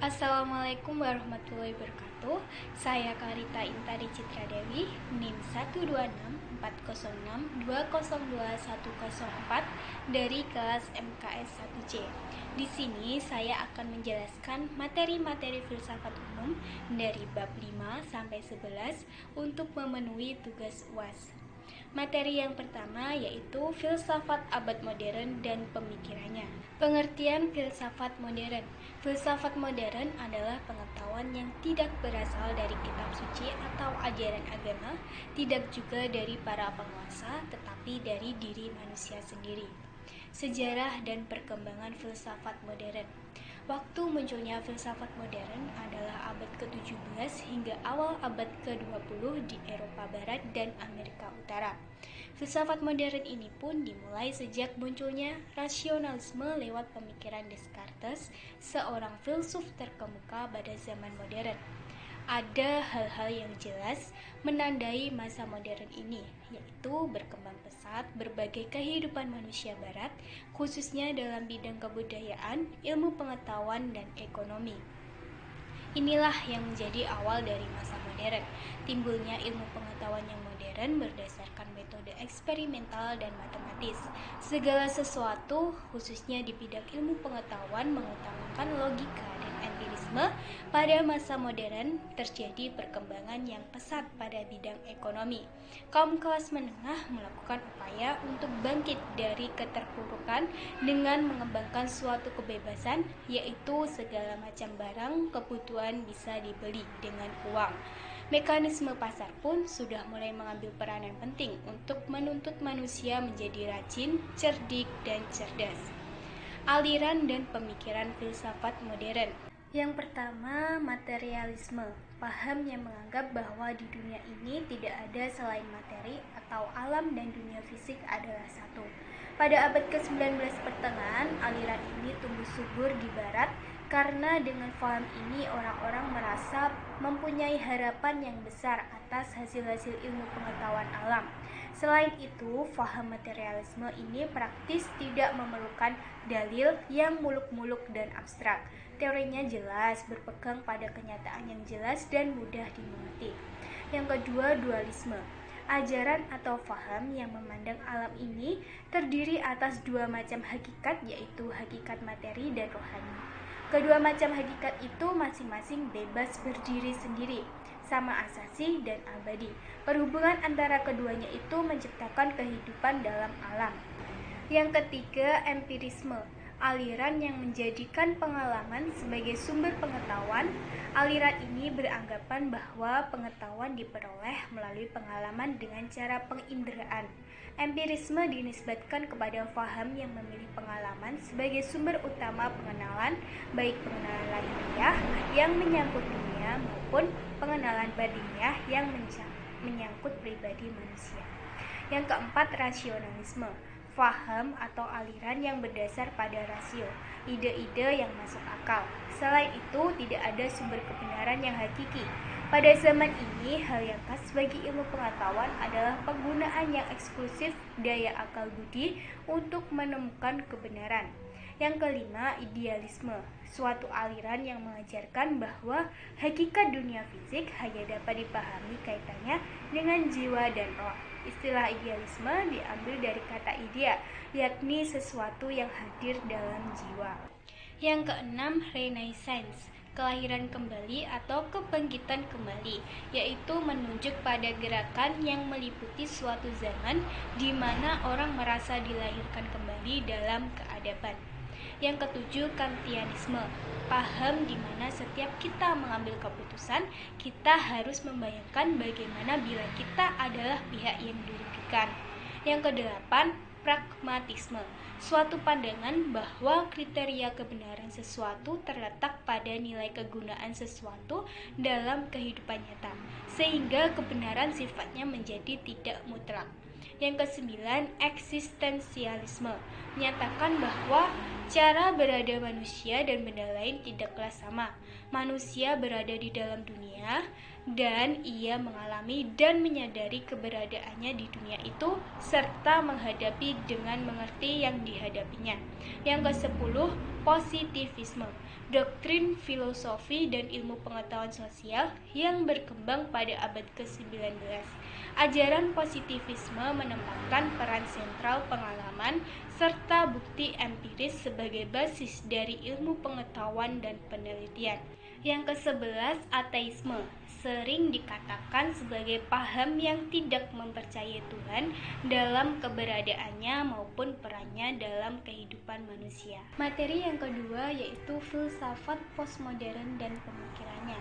Assalamualaikum warahmatullahi wabarakatuh. Saya Karita Intari Citra Dewi, NIM 1264062021104 dari kelas MKS 1C. Di sini saya akan menjelaskan materi-materi filsafat umum dari bab 5 sampai 11 untuk memenuhi tugas UAS. Materi yang pertama yaitu filsafat abad modern dan pemikirannya. Pengertian filsafat modern. Filsafat modern adalah pengetahuan yang tidak berasal dari kitab suci atau ajaran agama, tidak juga dari para penguasa, tetapi dari diri manusia sendiri. Sejarah dan perkembangan filsafat modern. Waktu munculnya filsafat modern adalah abad ke-17 hingga awal abad ke-20 di Eropa Barat dan Amerika Utara. Filsafat modern ini pun dimulai sejak munculnya rasionalisme lewat pemikiran Descartes, seorang filsuf terkemuka pada zaman modern. Ada hal-hal yang jelas menandai masa modern ini, yaitu berkembang pesat berbagai kehidupan manusia barat, khususnya dalam bidang kebudayaan, ilmu pengetahuan, dan ekonomi. Inilah yang menjadi awal dari masa modern. Timbulnya ilmu pengetahuan yang modern berdasarkan metode eksperimental dan matematis. Segala sesuatu, khususnya di bidang ilmu pengetahuan, mengutamakan logika dan empirisme. Pada masa modern, terjadi perkembangan yang pesat pada bidang ekonomi. Kaum kelas menengah melakukan upaya untuk bangkit dari keterpurukan dengan mengembangkan suatu kebebasan, yaitu segala macam barang kebutuhan bisa dibeli dengan uang. Mekanisme pasar pun sudah mulai mengambil peranan penting untuk menuntut manusia menjadi rajin, cerdik, dan cerdas. Aliran dan pemikiran filsafat modern. Yang pertama, materialisme. Paham yang menganggap bahwa di dunia ini tidak ada selain materi atau alam dan dunia fisik adalah satu. Pada abad ke-19 pertengahan, aliran ini tumbuh subur di barat karena dengan paham ini orang-orang merasa mempunyai harapan yang besar atas hasil-hasil ilmu pengetahuan alam. Selain itu, paham materialisme ini praktis tidak memerlukan dalil yang muluk-muluk dan abstrak. Teorinya jelas, berpegang pada kenyataan yang jelas dan mudah dimengerti. Yang kedua, dualisme. Ajaran atau faham yang memandang alam ini terdiri atas dua macam hakikat, yaitu hakikat materi dan rohani. Kedua macam hakikat itu masing-masing bebas berdiri sendiri, sama asasi dan abadi. Perhubungan antara keduanya itu menciptakan kehidupan dalam alam. Yang ketiga, empirisme. Aliran yang menjadikan pengalaman sebagai sumber pengetahuan. Aliran ini beranggapan bahwa pengetahuan diperoleh melalui pengalaman dengan cara penginderaan. Empirisme dinisbatkan kepada faham yang memilih pengalaman sebagai sumber utama pengenalan, baik pengenalan lahiriah yang menyangkut dunia maupun pengenalan batiniah yang menyangkut pribadi manusia. Yang keempat, rasionalisme. Faham atau aliran yang berdasar pada rasio, ide-ide yang masuk akal. Selain itu, tidak ada sumber kebenaran yang hakiki. Pada zaman ini, hal yang khas bagi ilmu pengetahuan adalah penggunaan yang eksklusif daya akal budi untuk menemukan kebenaran. Yang kelima, idealisme. Suatu aliran yang mengajarkan bahwa hakikat dunia fisik hanya dapat dipahami kaitannya dengan jiwa dan roh. Istilah idealisme diambil dari kata idea, yakni sesuatu yang hadir dalam jiwa. Yang keenam, Renaissance. Kelahiran kembali atau kebangkitan kembali, yaitu menunjuk pada gerakan yang meliputi suatu zaman di mana orang merasa dilahirkan kembali dalam keadaban. Yang ketujuh, Kantianisme. Paham di mana setiap kita mengambil keputusan, kita harus membayangkan bagaimana bila kita adalah pihak yang dirugikan. Yang kedelapan, pragmatisme. Suatu pandangan bahwa kriteria kebenaran sesuatu terletak pada nilai kegunaan sesuatu dalam kehidupan nyata, sehingga kebenaran sifatnya menjadi tidak mutlak. Yang kesembilan, eksistensialisme. Menyatakan bahwa cara berada manusia dan benda lain tidaklah sama. Manusia berada di dalam dunia dan ia mengalami dan menyadari keberadaannya di dunia itu serta menghadapi dengan mengerti yang dihadapinya. Yang ke-10, positivisme. doktrin filosofi dan ilmu pengetahuan sosial yang berkembang pada abad ke-19. Ajaran positivisme menempatkan peran sentral pengalaman serta bukti empiris sebagai basis dari ilmu pengetahuan dan penelitian. Yang ke-11, ateisme, sering dikatakan sebagai paham yang tidak mempercayai Tuhan dalam keberadaannya maupun perannya dalam kehidupan manusia. Materi yang kedua yaitu filsafat postmodern dan pemikirannya.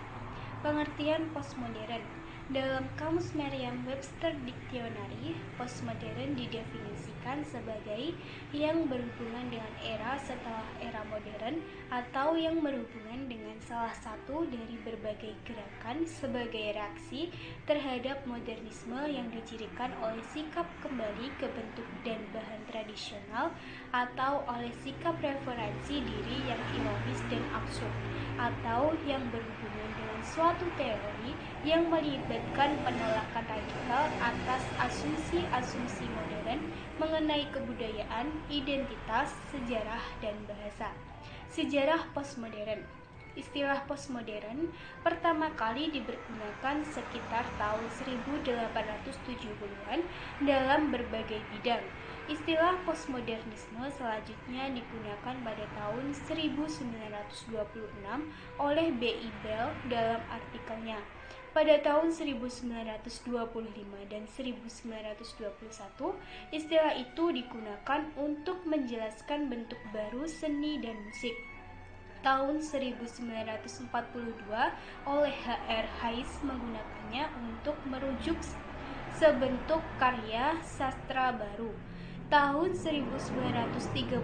Pengertian postmodern. Dalam Kamus Merriam-Webster Dictionary, postmodern didefinisikan sebagai yang berhubungan dengan era setelah era modern atau yang berhubungan dengan salah satu dari berbagai gerakan sebagai reaksi terhadap modernisme yang dicirikan oleh sikap kembali ke bentuk dan bahan tradisional atau oleh sikap referensi diri yang ironis dan absurd, atau yang berhubungan dengan suatu teori yang melibatkan penolakan radikal atas asumsi-asumsi modern mengenai kebudayaan, identitas, sejarah, dan bahasa. Sejarah postmodern. Istilah postmodern pertama kali dipergunakan sekitar tahun 1870-an dalam berbagai bidang. Istilah postmodernisme selanjutnya digunakan pada tahun 1926 oleh B.I. Bell dalam artikelnya. Pada tahun 1925 dan 1921, istilah itu digunakan untuk menjelaskan bentuk baru seni dan musik. Tahun 1942 oleh H.R. Hayes menggunakannya untuk merujuk sebentuk karya sastra baru. Tahun 1939,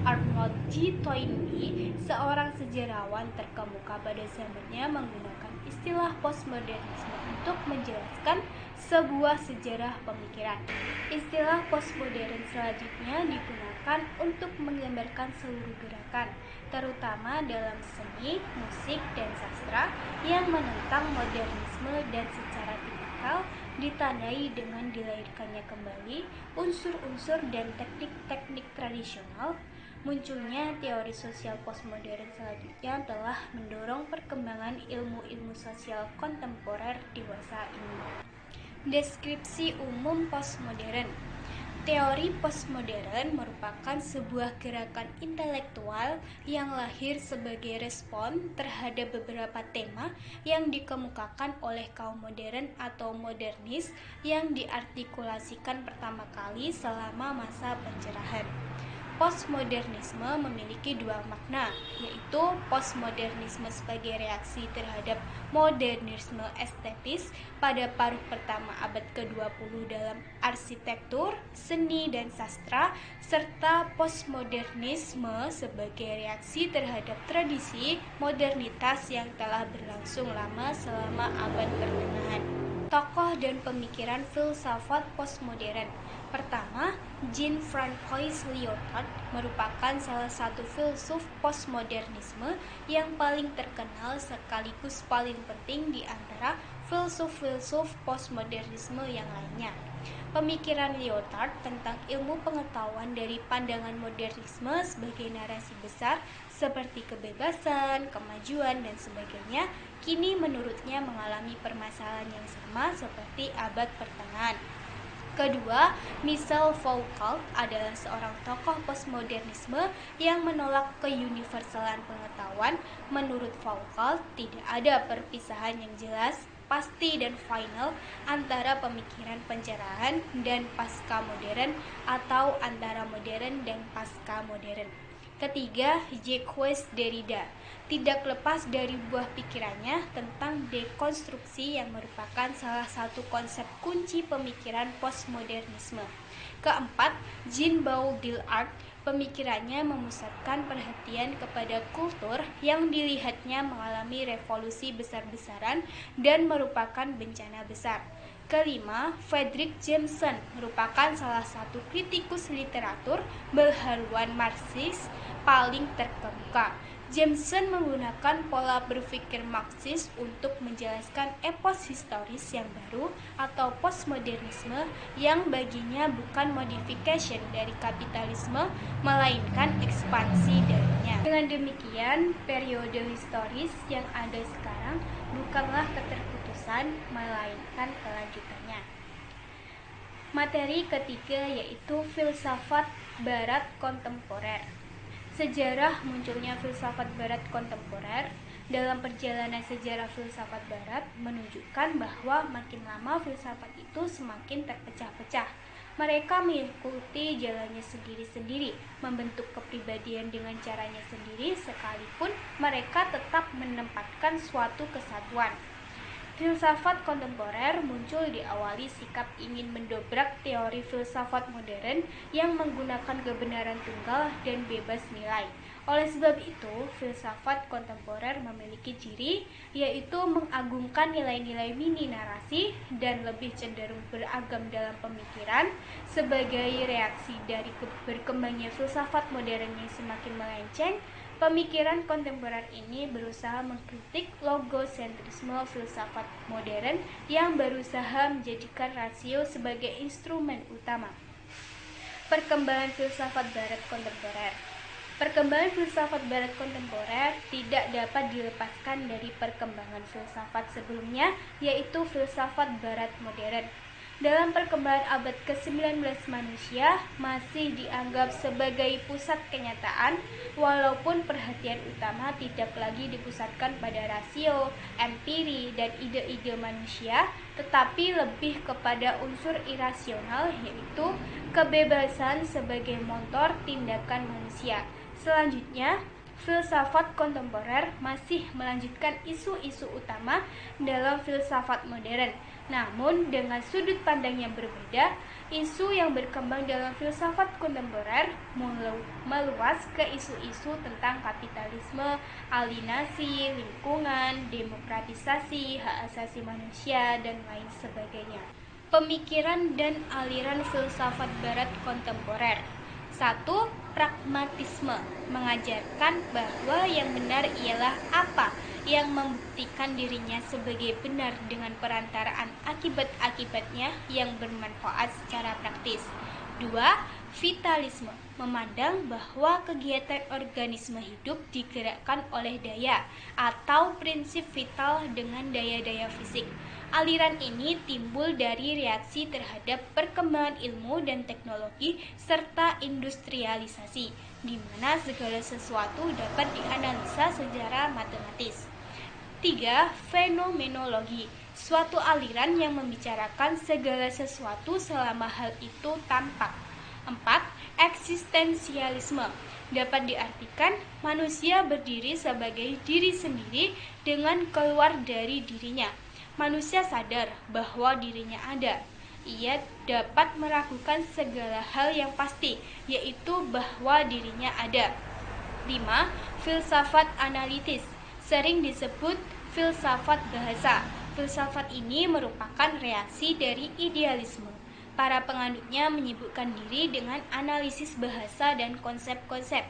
Arnold G. Toynbee, seorang sejarawan terkemuka pada zamannya, menggunakan istilah postmodernisme untuk menjelaskan sebuah sejarah pemikiran. Istilah postmodern selanjutnya digunakan untuk menggambarkan seluruh gerakan, terutama dalam seni, musik, dan sastra yang menentang modernisme dan secara tipikal ditandai dengan dilahirkannya kembali unsur-unsur dan teknik-teknik tradisional. Munculnya teori sosial postmodern selanjutnya telah mendorong perkembangan ilmu-ilmu sosial kontemporer dewasa ini. Deskripsi umum postmodern. Teori postmodern merupakan sebuah gerakan intelektual yang lahir sebagai respon terhadap beberapa tema yang dikemukakan oleh kaum modern atau modernis yang diartikulasikan pertama kali selama masa pencerahan. Postmodernisme memiliki dua makna, yaitu postmodernisme sebagai reaksi terhadap modernisme estetis pada paruh pertama abad ke-20 dalam arsitektur, seni, dan sastra, serta postmodernisme sebagai reaksi terhadap tradisi modernitas yang telah berlangsung lama selama abad pertengahan. Tokoh dan pemikiran filsafat postmodern. Pertama, Jean-Francois Lyotard merupakan salah satu filsuf postmodernisme yang paling terkenal sekaligus paling penting di antara filsuf-filsuf postmodernisme yang lainnya. Pemikiran Lyotard tentang ilmu pengetahuan dari pandangan modernisme sebagai narasi besar seperti kebebasan, kemajuan, dan sebagainya, kini menurutnya mengalami permasalahan yang sama seperti abad pertengahan. Kedua, Michel Foucault adalah seorang tokoh postmodernisme yang menolak keuniversalan pengetahuan. Menurut Foucault, tidak ada perpisahan yang jelas, pasti, dan final antara pemikiran pencerahan dan pasca modern atau antara modern dan pasca modern. Ketiga, Jacques Derrida tidak lepas dari buah pikirannya tentang dekonstruksi yang merupakan salah satu konsep kunci pemikiran postmodernisme. Keempat, Jean Baudrillard, pemikirannya memusatkan perhatian kepada kultur yang dilihatnya mengalami revolusi besar-besaran dan merupakan bencana besar. Kelima, Fredric Jameson merupakan salah satu kritikus literatur berhaluan Marxis paling terkemuka. Jameson menggunakan pola berpikir Marxis untuk menjelaskan epos historis yang baru atau postmodernisme yang baginya bukan modification dari kapitalisme, melainkan ekspansi darinya. Dengan demikian, periode historis yang ada sekarang bukanlah keterputusan, melainkan kelanjutannya. Materi ketiga yaitu filsafat barat kontemporer. Sejarah munculnya filsafat barat kontemporer. Dalam perjalanan sejarah filsafat barat menunjukkan bahwa makin lama filsafat itu semakin terpecah-pecah. Mereka mengikuti jalannya sendiri-sendiri, membentuk kepribadian dengan caranya sendiri, sekalipun mereka tetap menempatkan suatu kesatuan. Filsafat kontemporer muncul diawali sikap ingin mendobrak teori filsafat modern yang menggunakan kebenaran tunggal dan bebas nilai. Oleh sebab itu, filsafat kontemporer memiliki ciri, yaitu mengagungkan nilai-nilai mini narasi dan lebih cenderung beragam dalam pemikiran. Sebagai reaksi dari berkembangnya filsafat modern yang semakin melenceng, pemikiran kontemporer ini berusaha mengkritik logosentrisme filsafat modern yang berusaha menjadikan rasio sebagai instrumen utama. Perkembangan filsafat barat kontemporer. Perkembangan filsafat barat kontemporer tidak dapat dilepaskan dari perkembangan filsafat sebelumnya, yaitu filsafat barat modern. Dalam perkembangan abad ke-19 manusia masih dianggap sebagai pusat kenyataan, walaupun perhatian utama tidak lagi dipusatkan pada rasio, empiri, dan ide-ide manusia, tetapi lebih kepada unsur irasional, yaitu kebebasan sebagai motor tindakan manusia. Selanjutnya, filsafat kontemporer masih melanjutkan isu-isu utama dalam filsafat modern. Namun dengan sudut pandang yang berbeda, isu yang berkembang dalam filsafat kontemporer meluas ke isu-isu tentang kapitalisme, alienasi, lingkungan, demokratisasi, hak asasi manusia, dan lain sebagainya. Pemikiran dan aliran filsafat barat kontemporer. 1. Pragmatisme mengajarkan bahwa yang benar ialah apa yang membuktikan dirinya sebagai benar dengan perantaraan akibat-akibatnya yang bermanfaat secara praktis. 2. Vitalisme memandang bahwa kegiatan organisme hidup digerakkan oleh daya atau prinsip vital dengan daya-daya fisik. Aliran ini timbul dari reaksi terhadap perkembangan ilmu dan teknologi serta industrialisasi, di mana segala sesuatu dapat dianalisa secara matematis. 3. Fenomenologi, suatu aliran yang membicarakan segala sesuatu selama hal itu tampak. 4. Eksistensialisme dapat diartikan manusia berdiri sebagai diri sendiri dengan keluar dari dirinya. Manusia sadar bahwa dirinya ada. Ia dapat meragukan segala hal yang pasti, yaitu bahwa dirinya ada. 5. Filsafat analitis, sering disebut filsafat bahasa. Filsafat ini merupakan reaksi dari idealisme. Para penganutnya menyibukkan diri dengan analisis bahasa dan konsep-konsep.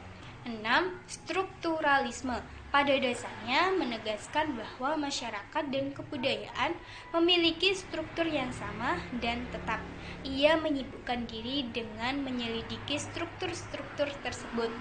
6. Strukturalisme pada dasarnya menegaskan bahwa masyarakat dan kebudayaan memiliki struktur yang sama dan tetap. Ia menyibukkan diri dengan menyelidiki struktur-struktur tersebut.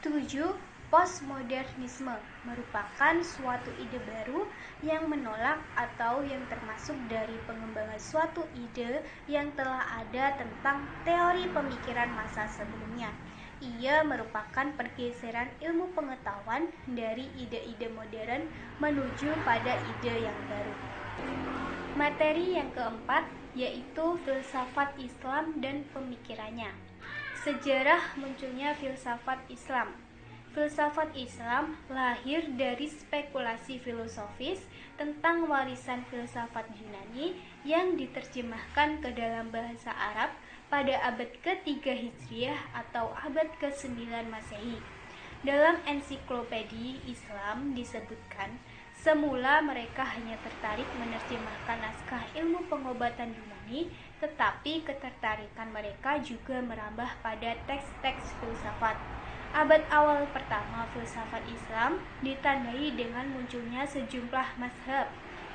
7. Postmodernisme merupakan suatu ide baru yang menolak atau yang termasuk dari pengembangan suatu ide yang telah ada tentang teori pemikiran masa sebelumnya. Ia merupakan pergeseran ilmu pengetahuan dari ide-ide modern menuju pada ide yang baru. Materi yang keempat yaitu filsafat Islam dan pemikirannya. Sejarah munculnya filsafat Islam. Filsafat Islam lahir dari spekulasi filosofis tentang warisan filsafat Yunani yang diterjemahkan ke dalam bahasa Arab pada abad ke-3 Hijriah atau abad ke-9 Masehi. Dalam ensiklopedi Islam disebutkan, semula mereka hanya tertarik menerjemahkan naskah ilmu pengobatan Yunani, tetapi ketertarikan mereka juga merambah pada teks-teks filsafat. Abad awal pertama filsafat Islam ditandai dengan munculnya sejumlah mazhab.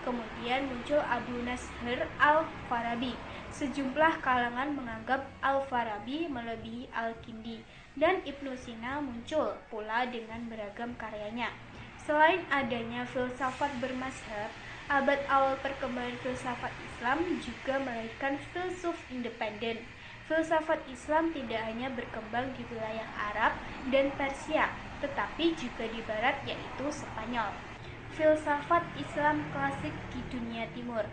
Kemudian muncul Abu Nasr al-Farabi. Sejumlah kalangan menganggap al-Farabi melebihi al-Kindi, dan Ibnu Sina muncul pula dengan beragam karyanya. Selain adanya filsafat bermazhab, abad awal perkembangan filsafat Islam juga melahirkan filsuf independen. Filsafat Islam tidak hanya berkembang di wilayah Arab dan Persia, tetapi juga di Barat, yaitu Spanyol. Filsafat Islam klasik di dunia timur.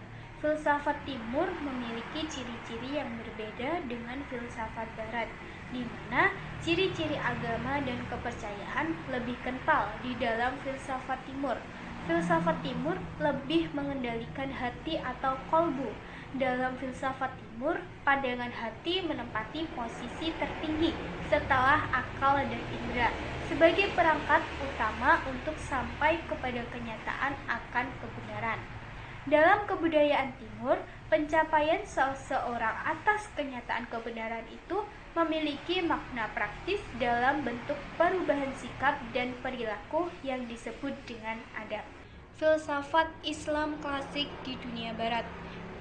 Filsafat timur memiliki ciri-ciri yang berbeda dengan filsafat barat, di mana ciri-ciri agama dan kepercayaan lebih kental di dalam filsafat timur. Filsafat timur lebih mengendalikan hati atau kolbu. Dalam filsafat timur, pandangan hati menempati posisi tertinggi setelah akal dan indera, sebagai perangkat utama untuk sampai kepada kenyataan akan kebenaran. Dalam kebudayaan timur, pencapaian seseorang atas kenyataan kebenaran itu memiliki makna praktis dalam bentuk perubahan sikap dan perilaku yang disebut dengan adab. Filsafat Islam klasik di dunia barat.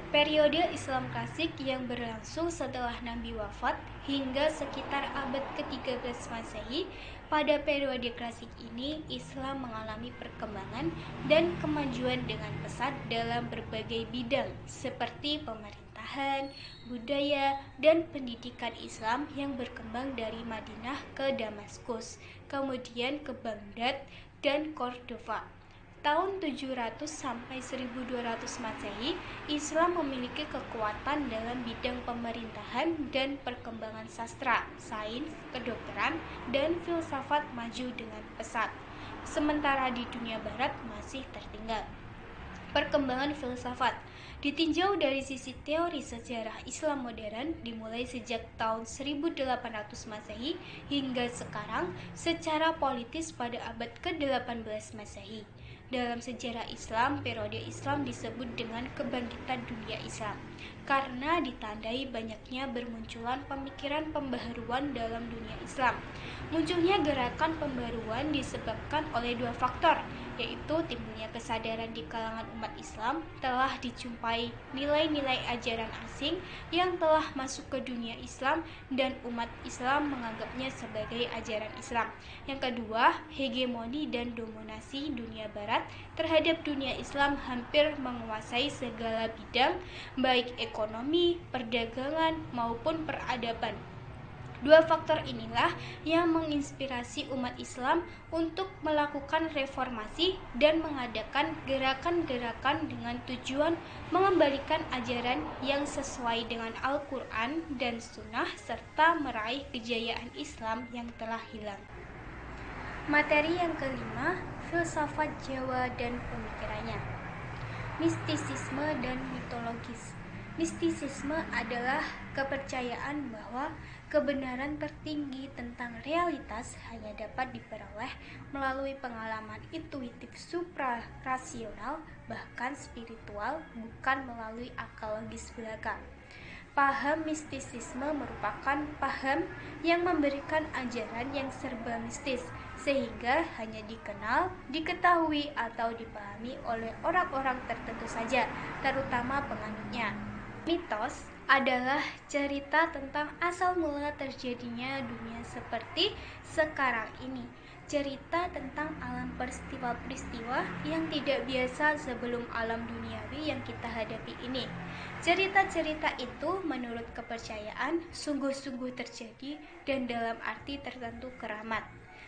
Periode Islam klasik yang berlangsung setelah Nabi wafat hingga sekitar abad ke-13 Masehi. Pada periode klasik ini, Islam mengalami perkembangan dan kemajuan dengan pesat dalam berbagai bidang seperti pemerintahan, budaya, dan pendidikan Islam yang berkembang dari Madinah ke Damaskus, kemudian ke Baghdad dan Cordova. Tahun 700 sampai 1200 Masehi, Islam memiliki kekuatan dalam bidang pemerintahan dan perkembangan sastra, sains, kedokteran, dan filsafat maju dengan pesat. Sementara di dunia barat masih tertinggal. Perkembangan filsafat ditinjau dari sisi teori sejarah Islam modern dimulai sejak tahun 1800 Masehi hingga sekarang secara politis pada abad ke-18 Masehi. Dalam sejarah Islam, periode Islam disebut dengan kebangkitan dunia Islam karena ditandai banyaknya bermunculan pemikiran pembaharuan dalam dunia Islam. Munculnya gerakan pembaharuan disebabkan oleh dua faktor, yaitu timbulnya kesadaran di kalangan umat Islam telah dijumpai nilai-nilai ajaran asing yang telah masuk ke dunia Islam dan umat Islam menganggapnya sebagai ajaran Islam. Yang kedua, hegemoni dan dominasi dunia barat terhadap dunia Islam hampir menguasai segala bidang, baik ekonomi, perdagangan, maupun peradaban. Dua faktor inilah yang menginspirasi umat Islam untuk melakukan reformasi dan mengadakan gerakan-gerakan dengan tujuan mengembalikan ajaran yang sesuai dengan Al-Quran dan Sunnah serta meraih kejayaan Islam yang telah hilang. Materi yang kelima, filsafat Jawa dan pemikirannya. Mistisisme dan mitologis. Mistisisme adalah kepercayaan bahwa kebenaran tertinggi tentang realitas hanya dapat diperoleh melalui pengalaman intuitif suprarasional, bahkan spiritual, bukan melalui akal logis belaka. Paham mistisisme merupakan paham yang memberikan ajaran yang serba mistis, sehingga hanya dikenal, diketahui, atau dipahami oleh orang-orang tertentu saja, terutama penganutnya. Mitos adalah cerita tentang asal mula terjadinya dunia seperti sekarang ini. Cerita tentang alam peristiwa-peristiwa yang tidak biasa sebelum alam duniawi yang kita hadapi ini. Cerita-cerita itu menurut kepercayaan sungguh-sungguh terjadi dan dalam arti tertentu keramat.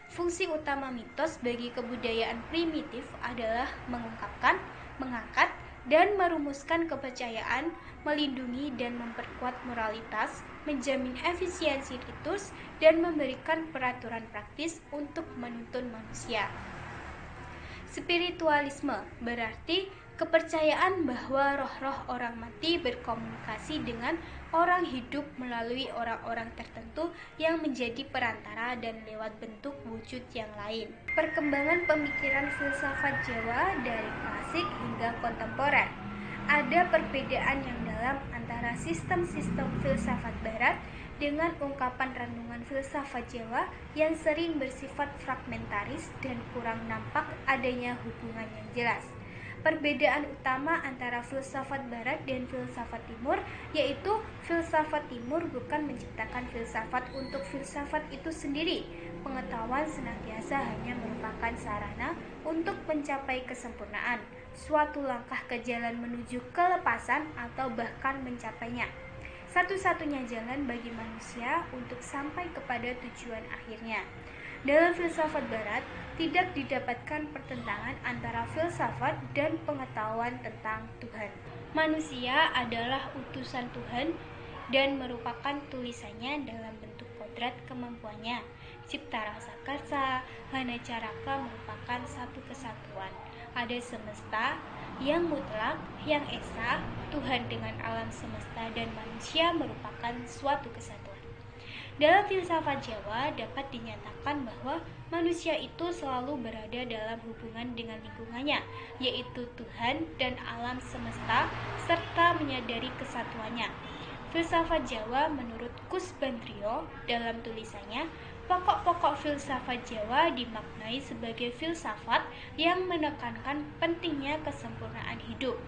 Fungsi utama mitos bagi kebudayaan primitif adalah mengungkapkan, mengangkat, dan merumuskan kepercayaan, melindungi dan memperkuat moralitas, menjamin efisiensi ritus, dan memberikan peraturan praktis untuk menuntun manusia. Spiritualisme berarti kepercayaan bahwa roh-roh orang mati berkomunikasi dengan orang hidup melalui orang-orang tertentu yang menjadi perantara dan lewat bentuk wujud yang lain. Perkembangan pemikiran filsafat Jawa dari klasik hingga kontemporer. Ada perbedaan yang dalam antara sistem-sistem filsafat barat dengan ungkapan renungan filsafat Jawa yang sering bersifat fragmentaris dan kurang nampak adanya hubungan yang jelas. Perbedaan utama antara filsafat barat dan filsafat timur yaitu filsafat timur bukan menciptakan filsafat untuk filsafat itu sendiri. Pengetahuan senantiasa hanya merupakan sarana untuk mencapai kesempurnaan, suatu langkah ke jalan menuju kelepasan atau bahkan mencapainya. Satu-satunya jalan bagi manusia untuk sampai kepada tujuan akhirnya. Dalam filsafat barat, tidak didapatkan pertentangan antara filsafat dan pengetahuan tentang Tuhan. Manusia adalah utusan Tuhan dan merupakan tulisannya dalam bentuk kodrat kemampuannya. Cipta rasa karsa, hana caraka merupakan satu kesatuan. Ada semesta yang mutlak, yang esa, Tuhan dengan alam semesta dan manusia merupakan suatu kesatuan. Dalam filsafat Jawa dapat dinyatakan bahwa manusia itu selalu berada dalam hubungan dengan lingkungannya, yaitu Tuhan dan alam semesta, serta menyadari kesatuannya. Filsafat Jawa menurut Kus Bantrio dalam tulisannya, pokok-pokok filsafat Jawa dimaknai sebagai filsafat yang menekankan pentingnya kesempurnaan hidup.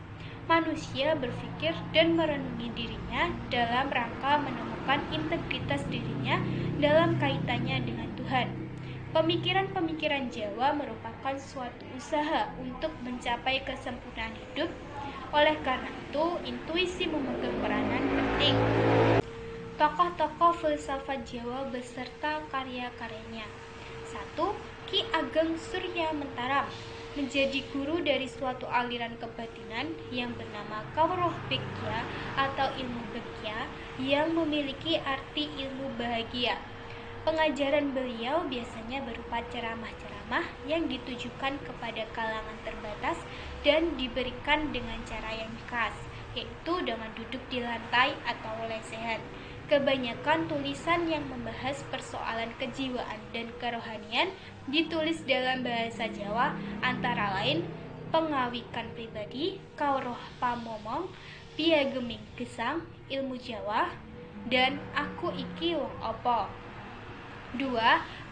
Manusia berpikir dan merenungi dirinya dalam rangka menemukan integritas dirinya dalam kaitannya dengan Tuhan. Pemikiran-pemikiran Jawa merupakan suatu usaha untuk mencapai kesempurnaan hidup. Oleh karena itu, intuisi memegang peranan penting. Tokoh-tokoh filsafat Jawa beserta karya-karyanya. 1. Ki Ageng Surya Mentaram menjadi guru dari suatu aliran kebatinan yang bernama Kauroh Begya atau ilmu Begya yang memiliki arti ilmu bahagia. Pengajaran beliau biasanya berupa ceramah-ceramah yang ditujukan kepada kalangan terbatas dan diberikan dengan cara yang khas, yaitu dengan duduk di lantai atau lesehan. Kebanyakan tulisan yang membahas persoalan kejiwaan dan kerohanian ditulis dalam bahasa Jawa, antara lain Pengawikan Pribadi, Kauroh Pamomong, Piageming Gesang, Ilmu Jawa, dan Aku Iki Wong Opo. 2.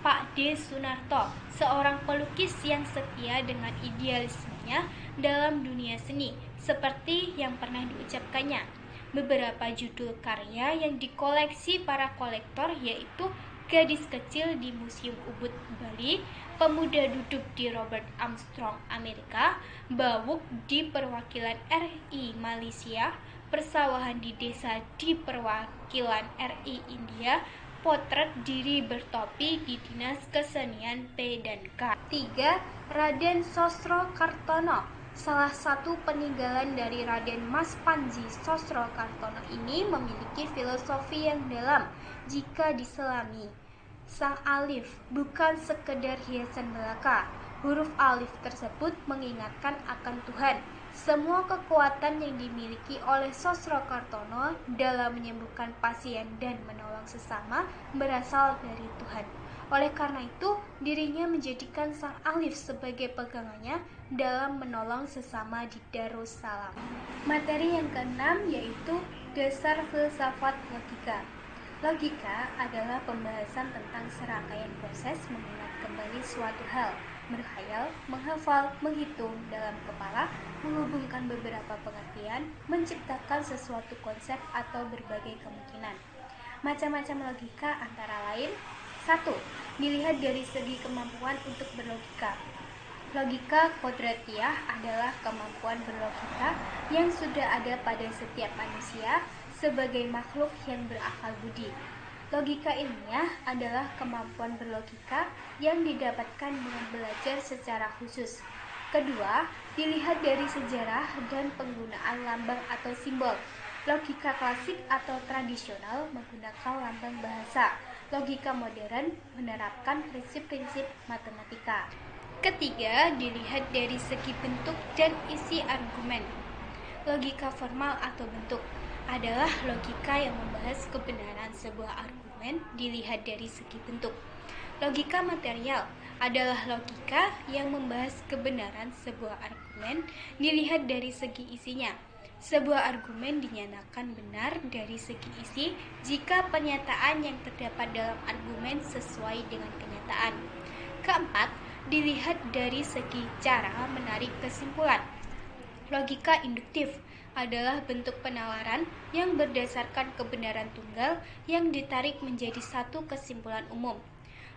Pak D. Sunarto, seorang pelukis yang setia dengan idealismenya dalam dunia seni, seperti yang pernah diucapkannya. Beberapa judul karya yang dikoleksi para kolektor yaitu Gadis Kecil di Museum Ubud Bali, Pemuda Duduk di Robert Armstrong Amerika, Bawuk di Perwakilan RI Malaysia, Persawahan di Desa di Perwakilan RI India, Potret Diri Bertopi di Dinas Kesenian P dan K. 3. Raden Sosro Kartono, salah satu peninggalan dari Raden Mas Panji Sosro Kartono ini memiliki filosofi yang dalam jika diselami. Sang alif bukan sekedar hiasan belaka. Huruf alif tersebut mengingatkan akan Tuhan. Semua kekuatan yang dimiliki oleh Sosro Kartono dalam menyembuhkan pasien dan menolong sesama berasal dari Tuhan. Oleh karena itu, dirinya menjadikan sang alif sebagai pegangannya dalam menolong sesama di Darussalam. Materi yang keenam yaitu dasar filsafat logika. Logika adalah pembahasan tentang serangkaian proses mengingat kembali suatu hal, berkhayal, menghafal, menghitung dalam kepala, menghubungkan beberapa pengertian, menciptakan sesuatu konsep atau berbagai kemungkinan. Macam-macam logika antara lain: 1. Dilihat dari segi kemampuan untuk berlogika. Logika kodratiah adalah kemampuan berlogika yang sudah ada pada setiap manusia sebagai makhluk yang berakal budi. Logika ilmiah adalah kemampuan berlogika yang didapatkan dengan belajar secara khusus. Kedua, dilihat dari sejarah dan penggunaan lambang atau simbol. Logika klasik atau tradisional menggunakan lambang bahasa. Logika modern menerapkan prinsip-prinsip matematika. Ketiga, dilihat dari segi bentuk dan isi argumen. Logika formal atau bentuk adalah logika yang membahas kebenaran sebuah argumen dilihat dari segi bentuk. Logika material adalah logika yang membahas kebenaran sebuah argumen dilihat dari segi isinya. Sebuah argumen dinyatakan benar dari segi isi jika pernyataan yang terdapat dalam argumen sesuai dengan kenyataan. Keempat, dilihat dari segi cara menarik kesimpulan. Logika induktif adalah bentuk penawaran yang berdasarkan kebenaran tunggal yang ditarik menjadi satu kesimpulan umum.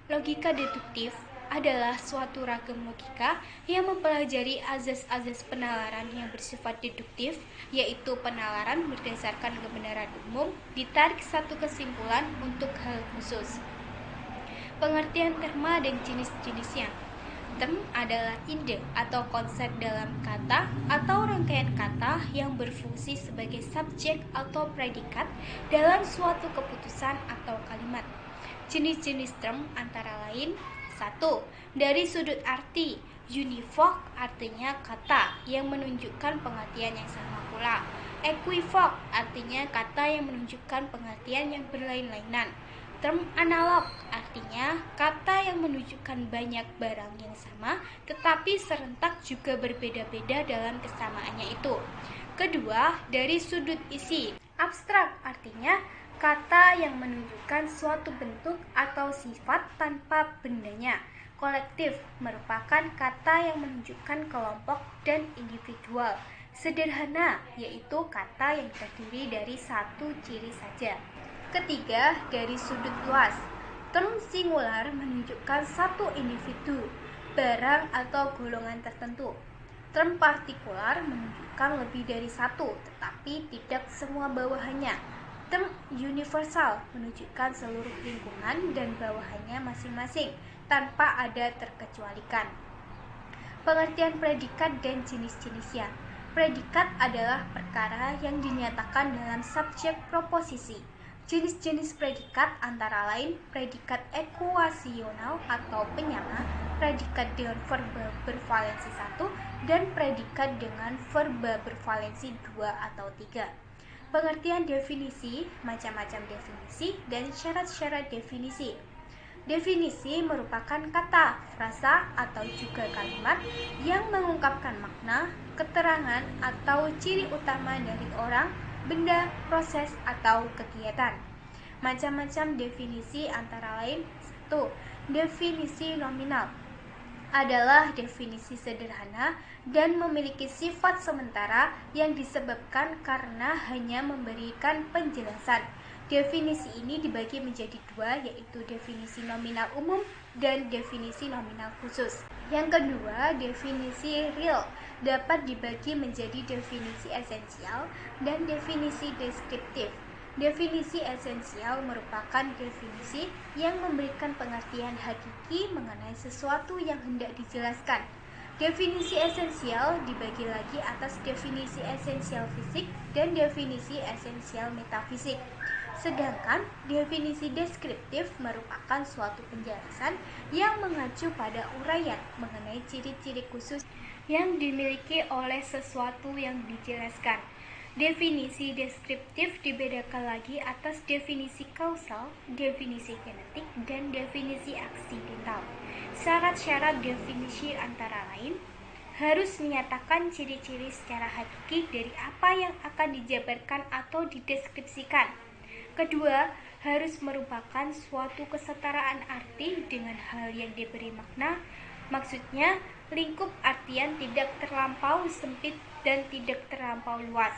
Logika deduktif adalah suatu ragam logika yang mempelajari azas-azas penalaran yang bersifat deduktif, yaitu penalaran berdasarkan kebenaran umum ditarik satu kesimpulan untuk hal khusus. Pengertian terma dan jenis-jenisnya. Term adalah ide atau konsep dalam kata atau rangkaian kata yang berfungsi sebagai subjek atau predikat dalam suatu keputusan atau kalimat. Jenis-jenis term antara lain: 1. Dari sudut arti, univoc artinya kata yang menunjukkan pengertian yang sama pula. Equivoc artinya kata yang menunjukkan pengertian yang berlain-lainan. Term analog artinya kata yang menunjukkan banyak barang yang sama tetapi serentak juga berbeda-beda dalam kesamaannya itu. Kedua, dari sudut isi. Abstrak artinya kata yang menunjukkan suatu bentuk atau sifat tanpa bendanya. Kolektif merupakan kata yang menunjukkan kelompok dan individual. Sederhana yaitu kata yang terdiri dari satu ciri saja. Ketiga, dari sudut luas. Term singular menunjukkan satu individu, barang atau golongan tertentu. Term partikular menunjukkan lebih dari satu, tetapi tidak semua bawahannya. Term universal menunjukkan seluruh lingkungan dan bawahannya masing-masing, tanpa ada terkecualikan. Pengertian predikat dan jenis-jenisnya. Predikat adalah perkara yang dinyatakan dalam subjek proposisi. Jenis-jenis predikat antara lain predikat ekuasional atau penyama, predikat dengan verba bervalensi 1, dan predikat dengan verba bervalensi 2 atau 3. Pengertian definisi, macam-macam definisi, dan syarat-syarat definisi. Definisi merupakan kata, frasa, atau juga kalimat yang mengungkapkan makna, keterangan, atau ciri utama dari orang, benda, proses, atau kegiatan. Macam-macam definisi antara lain: 1. Definisi nominal adalah definisi sederhana dan memiliki sifat sementara yang disebabkan karena hanya memberikan penjelasan. Definisi ini dibagi menjadi dua, yaitu definisi nominal umum dan definisi nominal khusus. Yang kedua, definisi real dapat dibagi menjadi definisi esensial dan definisi deskriptif. Definisi esensial merupakan definisi yang memberikan pengertian hakiki mengenai sesuatu yang hendak dijelaskan. Definisi esensial dibagi lagi atas definisi esensial fisik dan definisi esensial metafisik. Sedangkan definisi deskriptif merupakan suatu penjelasan yang mengacu pada uraian mengenai ciri-ciri khusus yang dimiliki oleh sesuatu yang dijelaskan. Definisi deskriptif dibedakan lagi atas definisi kausal, definisi genetik, dan definisi aksidental. Syarat-syarat definisi antara lain: harus menyatakan ciri-ciri secara hakiki dari apa yang akan dijabarkan atau dideskripsikan. Kedua, harus merupakan suatu kesetaraan arti dengan hal yang diberi makna. Maksudnya, lingkup artian tidak terlampau sempit dan tidak terlampau luas.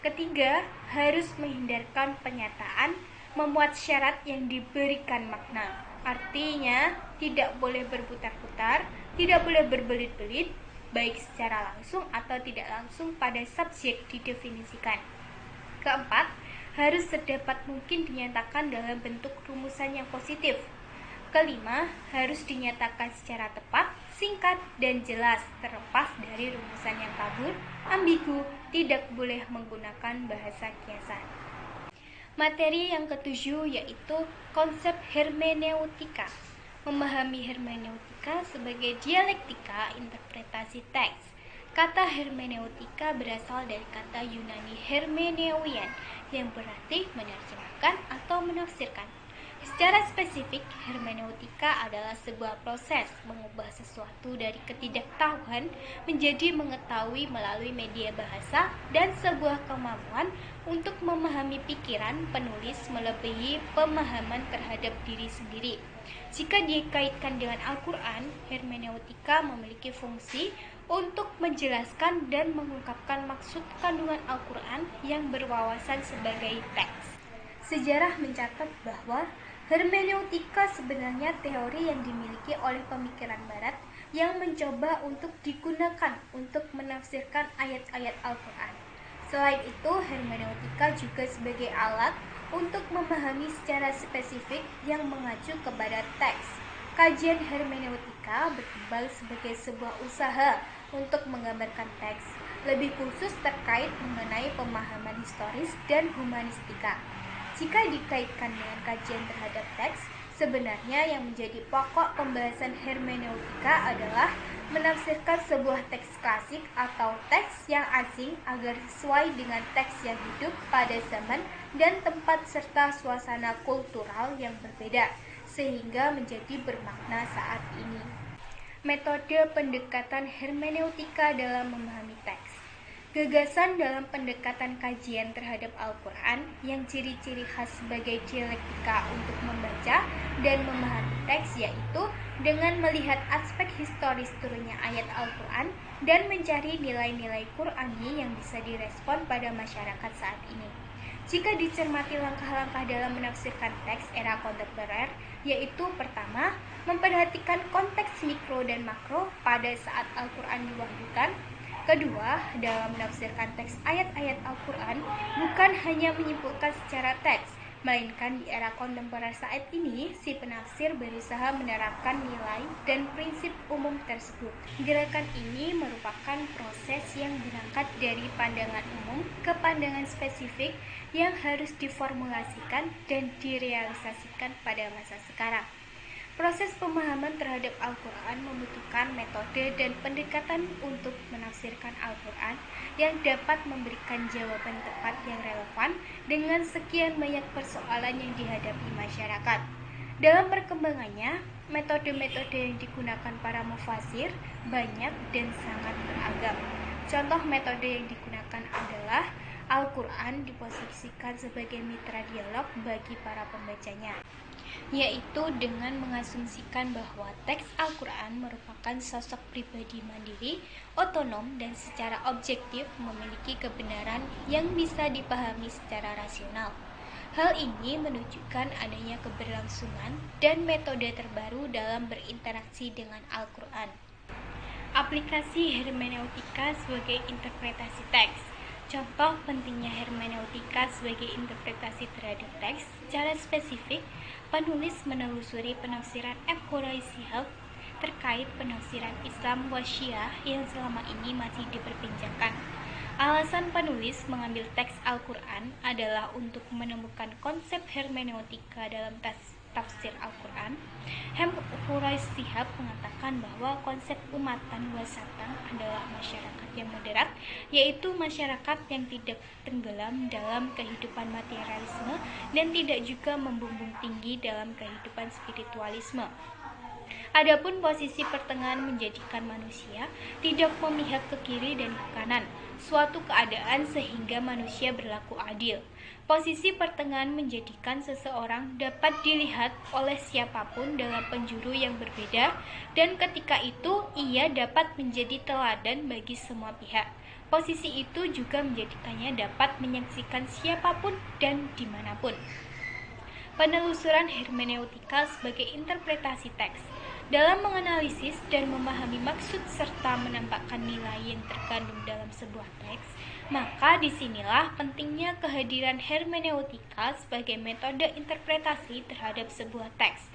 Ketiga, harus menghindarkan pernyataan memuat syarat yang diberikan makna. Artinya, tidak boleh berputar-putar, tidak boleh berbelit-belit, baik secara langsung atau tidak langsung pada subjek didefinisikan. Keempat, harus sedapat mungkin dinyatakan dalam bentuk rumusan yang positif. Kelima, harus dinyatakan secara tepat, singkat, dan jelas, terlepas dari rumusan yang kabur, ambigu, tidak boleh menggunakan bahasa kiasan. Materi yang ketujuh yaitu konsep hermeneutika. Memahami hermeneutika sebagai dialektika interpretasi teks. Kata hermeneutika berasal dari kata Yunani hermeneuien yang berarti menerjemahkan atau menafsirkan. Secara spesifik, hermeneutika adalah sebuah proses mengubah sesuatu dari ketidaktahuan menjadi mengetahui melalui media bahasa dan sebuah kemampuan untuk memahami pikiran penulis melebihi pemahaman terhadap diri sendiri. Jika dikaitkan dengan Al-Quran, hermeneutika memiliki fungsi untuk menjelaskan dan mengungkapkan maksud kandungan Al-Quran yang berwawasan sebagai teks. Sejarah mencatat bahwa hermeneutika sebenarnya teori yang dimiliki oleh pemikiran Barat yang mencoba untuk digunakan untuk menafsirkan ayat-ayat Al-Quran. Selain itu, hermeneutika juga sebagai alat untuk memahami secara spesifik yang mengacu kepada teks. Kajian hermeneutika berkembang sebagai sebuah usaha untuk menggambarkan teks, lebih khusus terkait mengenai pemahaman historis dan humanistika. Jika dikaitkan dengan kajian terhadap teks, sebenarnya yang menjadi pokok pembahasan hermeneutika adalah menafsirkan sebuah teks klasik atau teks yang asing agar sesuai dengan teks yang hidup pada zaman dan tempat serta suasana kultural yang berbeda, sehingga menjadi bermakna saat ini. Metode pendekatan hermeneutika dalam memahami teks. Gagasan dalam pendekatan kajian terhadap Al-Quran yang ciri-ciri khas sebagai dialektika untuk membaca dan memahami teks yaitu dengan melihat aspek historis turunnya ayat Al-Quran dan mencari nilai-nilai Qur'ani yang bisa direspon pada masyarakat saat ini. Jika dicermati langkah-langkah dalam menafsirkan teks era kontemporer, yaitu pertama, memperhatikan konteks mikro dan makro pada saat Al-Quran diwahyukan. Kedua, dalam menafsirkan teks ayat-ayat Al-Quran, bukan hanya menyimpulkan secara teks, melainkan di era kontemporer saat ini, si penafsir berusaha menerapkan nilai dan prinsip umum tersebut. Gerakan ini merupakan proses yang berangkat dari pandangan umum ke pandangan spesifik yang harus diformulasikan dan direalisasikan pada masa sekarang. Proses pemahaman terhadap Al-Quran membutuhkan metode dan pendekatan untuk menafsirkan Al-Quran yang dapat memberikan jawaban tepat yang relevan dengan sekian banyak persoalan yang dihadapi masyarakat. Dalam perkembangannya, metode-metode yang digunakan para mufasir banyak dan sangat beragam. Contoh metode yang digunakan adalah Al-Quran diposisikan sebagai mitra dialog bagi para pembacanya, yaitu dengan mengasumsikan bahwa teks Al-Quran merupakan sosok pribadi mandiri, otonom, dan secara objektif memiliki kebenaran yang bisa dipahami secara rasional. Hal ini menunjukkan adanya keberlangsungan dan metode terbaru dalam berinteraksi dengan Al-Quran. Aplikasi hermeneutika sebagai interpretasi teks. Contoh pentingnya hermeneutika sebagai interpretasi terhadap teks. Secara spesifik, penulis menelusuri penafsiran F. Quraish Shihab terkait penafsiran Islam Wasyiah yang selama ini masih diperbincangkan. Alasan penulis mengambil teks Al-Quran adalah untuk menemukan konsep hermeneutika dalam tafsir Al-Quran. H. Quraish Shihab mengatakan bahwa konsep umatan wasatan adalah masyarakat yang moderat, yaitu masyarakat yang tidak tenggelam dalam kehidupan materialisme dan tidak juga membumbung tinggi dalam kehidupan spiritualisme. Adapun posisi pertengahan menjadikan manusia tidak memihak ke kiri dan ke kanan, suatu keadaan sehingga manusia berlaku adil. Posisi pertengahan menjadikan seseorang dapat dilihat oleh siapapun dalam penjuru yang berbeda, dan ketika itu ia dapat menjadi teladan bagi semua pihak. Posisi itu juga menjadikannya dapat menyaksikan siapapun dan dimanapun. Penelusuran hermeneutika sebagai interpretasi teks. Dalam menganalisis dan memahami maksud serta menampakkan nilai yang terkandung dalam sebuah teks, maka disinilah pentingnya kehadiran hermeneutika sebagai metode interpretasi terhadap sebuah teks.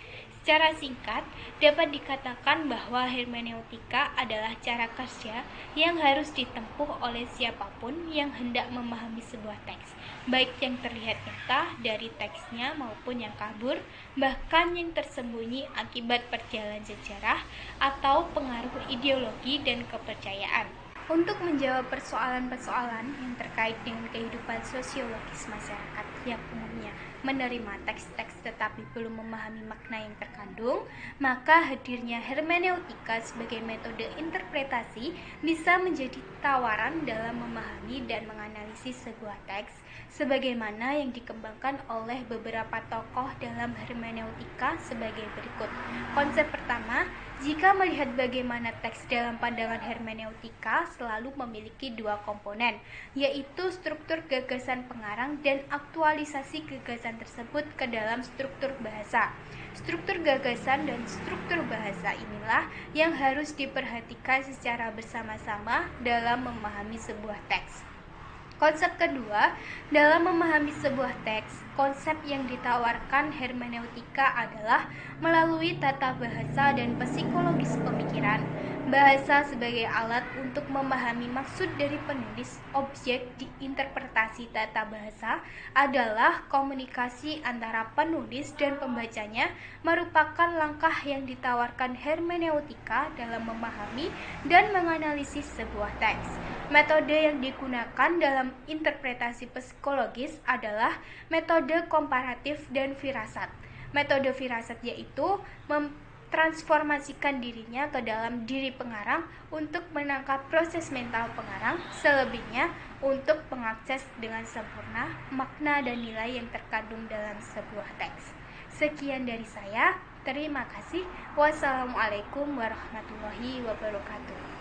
Secara singkat, dapat dikatakan bahwa hermeneutika adalah cara kerja yang harus ditempuh oleh siapapun yang hendak memahami sebuah teks, baik yang terlihat nyata dari teksnya maupun yang kabur, bahkan yang tersembunyi akibat perjalanan sejarah atau pengaruh ideologi dan kepercayaan. Untuk menjawab persoalan-persoalan yang terkait dengan kehidupan sosiologis masyarakat yang umumnya menerima teks-teks tetapi belum memahami makna yang terkandung, maka hadirnya hermeneutika sebagai metode interpretasi bisa menjadi tawaran dalam memahami dan menganalisis sebuah teks, sebagaimana yang dikembangkan oleh beberapa tokoh dalam hermeneutika sebagai berikut. Konsep pertama, jika melihat bagaimana teks dalam pandangan hermeneutika selalu memiliki dua komponen, yaitu struktur gagasan pengarang dan aktualisasi gagasan tersebut ke dalam struktur bahasa. Struktur gagasan dan struktur bahasa inilah yang harus diperhatikan secara bersama-sama dalam memahami sebuah teks. Konsep kedua, dalam memahami sebuah teks, konsep yang ditawarkan hermeneutika adalah melalui tata bahasa dan psikologis pemikiran. Bahasa sebagai alat untuk memahami maksud dari penulis, objek diinterpretasi tata bahasa adalah komunikasi antara penulis dan pembacanya, merupakan langkah yang ditawarkan hermeneutika dalam memahami dan menganalisis sebuah teks. Metode yang digunakan dalam interpretasi psikologis adalah metode komparatif dan firasat. Metode firasat yaitu transformasikan dirinya ke dalam diri pengarang untuk menangkap proses mental pengarang, selebihnya untuk mengakses dengan sempurna makna dan nilai yang terkandung dalam sebuah teks. Sekian dari saya, terima kasih. Wassalamualaikum warahmatullahi wabarakatuh.